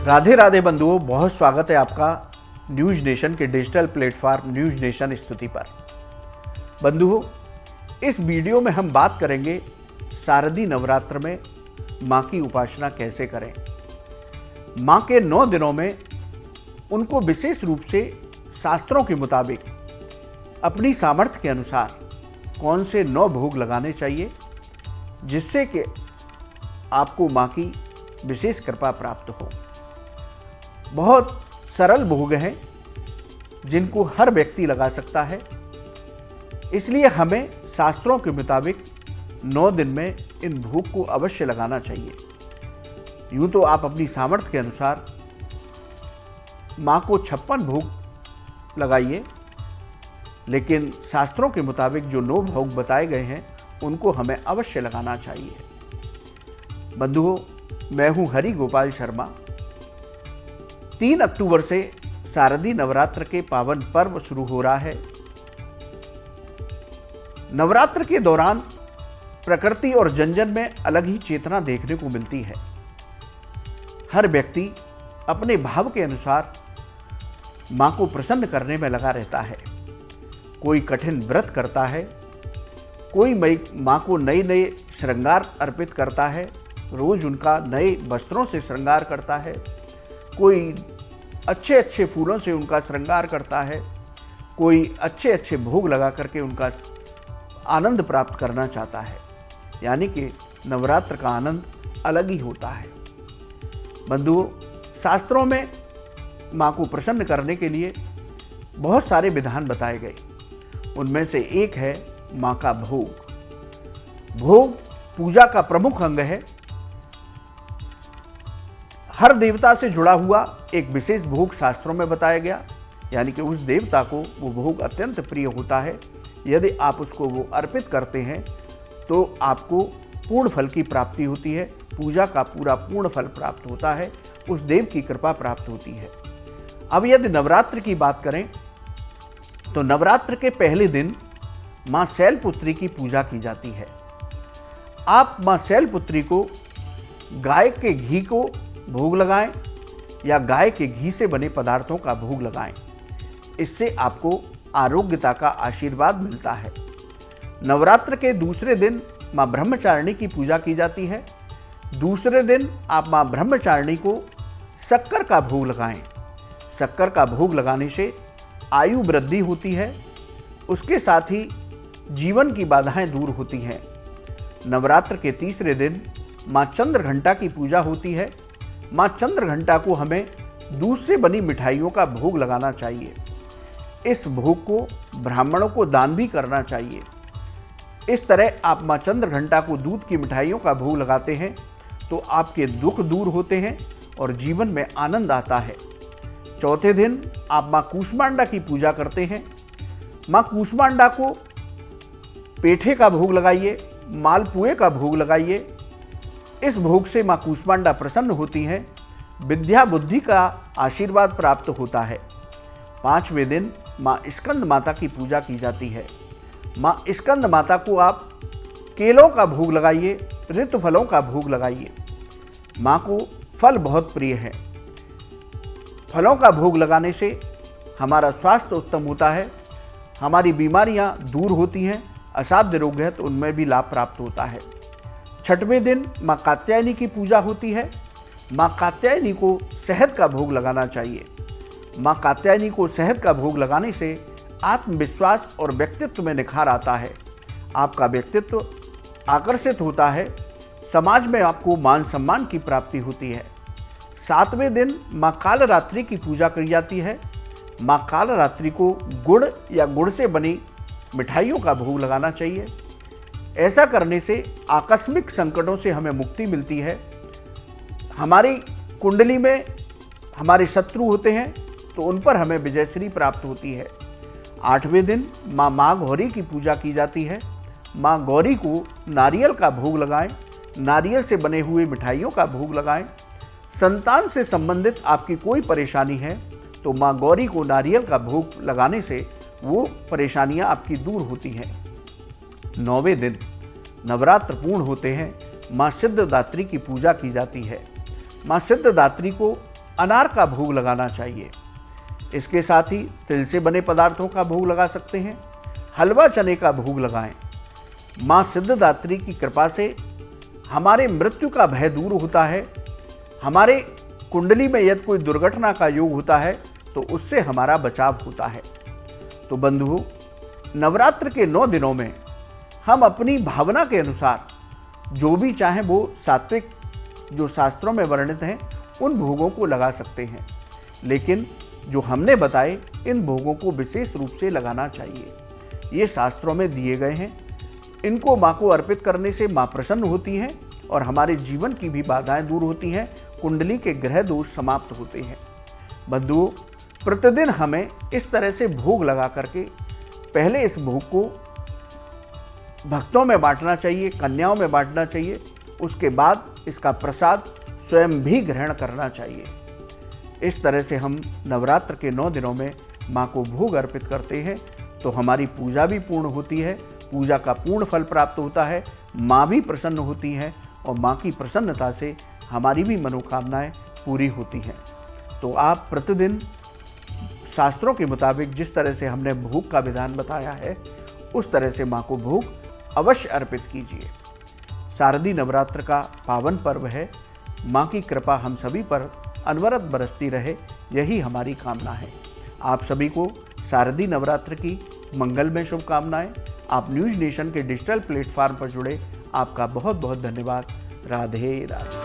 राधे राधे बंधुओं, बहुत स्वागत है आपका न्यूज नेशन के डिजिटल प्लेटफॉर्म न्यूज नेशन स्तुति पर। बंधुओं, इस वीडियो में हम बात करेंगे शारदीय नवरात्र में माँ की उपासना कैसे करें। माँ के 9 दिनों में उनको विशेष रूप से शास्त्रों के मुताबिक अपनी सामर्थ्य के अनुसार कौन से 9 भोग लगाने चाहिए, जिससे कि आपको माँ की विशेष कृपा प्राप्त हो। बहुत सरल भोग हैं जिनको हर व्यक्ति लगा सकता है, इसलिए हमें शास्त्रों के मुताबिक 9 दिन में इन भोग को अवश्य लगाना चाहिए। यूँ तो आप अपनी सामर्थ्य के अनुसार माँ को 56 भोग लगाइए, लेकिन शास्त्रों के मुताबिक जो 9 भोग बताए गए हैं उनको हमें अवश्य लगाना चाहिए। बंधुओं, मैं हूँ हरि गोपाल शर्मा। 3 अक्टूबर से शारदीय नवरात्र के पावन पर्व शुरू हो रहा है। नवरात्र के दौरान प्रकृति और जन में अलग ही चेतना देखने को मिलती है। हर व्यक्ति अपने भाव के अनुसार माँ को प्रसन्न करने में लगा रहता है। कोई कठिन व्रत करता है, कोई माँ को नए नए श्रृंगार अर्पित करता है, रोज उनका नए वस्त्रों से श्रृंगार करता है, कोई अच्छे अच्छे फूलों से उनका श्रृंगार करता है, कोई अच्छे अच्छे भोग लगा करके उनका आनंद प्राप्त करना चाहता है। यानी कि नवरात्र का आनंद अलग ही होता है। बंधुओं, शास्त्रों में माँ को प्रसन्न करने के लिए बहुत सारे विधान बताए गए। उनमें से एक है माँ का भोग। भोग पूजा का प्रमुख अंग है। हर देवता से जुड़ा हुआ एक विशेष भोग शास्त्रों में बताया गया, यानी कि उस देवता को वो भोग अत्यंत प्रिय होता है। यदि आप उसको वो अर्पित करते हैं तो आपको पूर्ण फल की प्राप्ति होती है, पूजा का पूरा पूर्ण फल प्राप्त होता है, उस देव की कृपा प्राप्त होती है। अब यदि नवरात्र की बात करें तो नवरात्र के पहले दिन माँ शैलपुत्री की पूजा की जाती है। आप माँ शैलपुत्री को गाय के घी को भोग लगाएं या गाय के घी से बने पदार्थों का भोग लगाएं। इससे आपको आरोग्यता का आशीर्वाद मिलता है। नवरात्र के दूसरे दिन माँ ब्रह्मचारिणी की पूजा की जाती है। दूसरे दिन आप माँ ब्रह्मचारिणी को शक्कर का भोग लगाएं। शक्कर का भोग लगाने से आयु वृद्धि होती है, उसके साथ ही जीवन की बाधाएं दूर होती हैं। नवरात्र के तीसरे दिन माँ चंद्रघंटा की पूजा होती है। माँ चंद्रघंटा को हमें दूध से बनी मिठाइयों का भोग लगाना चाहिए। इस भोग को ब्राह्मणों को दान भी करना चाहिए। इस तरह आप माँ चंद्रघंटा को दूध की मिठाइयों का भोग लगाते हैं तो आपके दुख दूर होते हैं और जीवन में आनंद आता है। चौथे दिन आप माँ कूष्मांडा की पूजा करते हैं। माँ कूष्मांडा को पेठे का भोग लगाइए, मालपुए का भोग लगाइए। इस भोग से माँ कूष्मांडा प्रसन्न होती हैं, विद्या बुद्धि का आशीर्वाद प्राप्त होता है। 5वें दिन माँ स्कंद माता की पूजा की जाती है। माँ स्कंद माता को आप केलों का भोग लगाइए, ऋतु फलों का भोग लगाइए। माँ को फल बहुत प्रिय है। फलों का भोग लगाने से हमारा स्वास्थ्य उत्तम होता है, हमारी बीमारियाँ दूर होती हैं, असाध्य रोग है तो उनमें भी लाभ प्राप्त होता है। 6वें दिन माँ कात्यायनी की पूजा होती है। माँ कात्यायनी को शहद का भोग लगाना चाहिए। माँ कात्यायनी को शहद का भोग लगाने से आत्मविश्वास और व्यक्तित्व में निखार आता है। आपका व्यक्तित्व आकर्षित होता है, समाज में आपको मान सम्मान की प्राप्ति होती है। 7वें दिन माँ कालरात्रि की पूजा की जाती है। माँ कालरात्रि को गुड़ या गुड़ से बनी मिठाइयों का भोग लगाना चाहिए। ऐसा करने से आकस्मिक संकटों से हमें मुक्ति मिलती है। हमारी कुंडली में हमारे शत्रु होते हैं तो उन पर हमें विजयश्री प्राप्त होती है। 8वें दिन माँ गौरी की पूजा की जाती है। माँ गौरी को नारियल का भोग लगाएं, नारियल से बने हुए मिठाइयों का भोग लगाएं। संतान से संबंधित आपकी कोई परेशानी है तो माँ गौरी को नारियल का भोग लगाने से वो परेशानियाँ आपकी दूर होती हैं। 9वें दिन नवरात्र पूर्ण होते हैं। माँ सिद्धदात्री की पूजा की जाती है। माँ सिद्धदात्री को अनार का भोग लगाना चाहिए। इसके साथ ही तिल से बने पदार्थों का भोग लगा सकते हैं। हलवा चने का भोग लगाएं। माँ सिद्धिदात्री की कृपा से हमारे मृत्यु का भय दूर होता है। हमारे कुंडली में यदि कोई दुर्घटना का योग होता है तो उससे हमारा बचाव होता है। तो बंधुओं, नवरात्र के 9 दिनों में हम अपनी भावना के अनुसार जो भी चाहें वो सात्विक जो शास्त्रों में वर्णित हैं उन भोगों को लगा सकते हैं, लेकिन जो हमने बताए इन भोगों को विशेष रूप से लगाना चाहिए। ये शास्त्रों में दिए गए हैं। इनको माँ को अर्पित करने से माँ प्रसन्न होती हैं और हमारे जीवन की भी बाधाएं दूर होती हैं, कुंडली के ग्रह दोष समाप्त होते हैं। बंधुओं, प्रतिदिन हमें इस तरह से भोग लगा करके पहले इस भोग को भक्तों में बांटना चाहिए, कन्याओं में बांटना चाहिए। उसके बाद इसका प्रसाद स्वयं भी ग्रहण करना चाहिए। इस तरह से हम नवरात्र के 9 दिनों में माँ को भोग अर्पित करते हैं तो हमारी पूजा भी पूर्ण होती है, पूजा का पूर्ण फल प्राप्त होता है, माँ भी प्रसन्न होती हैं और माँ की प्रसन्नता से हमारी भी मनोकामनाएं पूरी होती हैं। तो आप प्रतिदिन शास्त्रों के मुताबिक जिस तरह से हमने भोग का विधान बताया है उस तरह से माँ को भोग अवश्य अर्पित कीजिए। शारदीय नवरात्र का पावन पर्व है। माँ की कृपा हम सभी पर अनवरत बरसती रहे, यही हमारी कामना है। आप सभी को शारदीय नवरात्र की मंगलमय शुभकामनाएं। आप न्यूज़ नेशन के डिजिटल प्लेटफॉर्म पर जुड़े, आपका बहुत बहुत धन्यवाद। राधे राधे।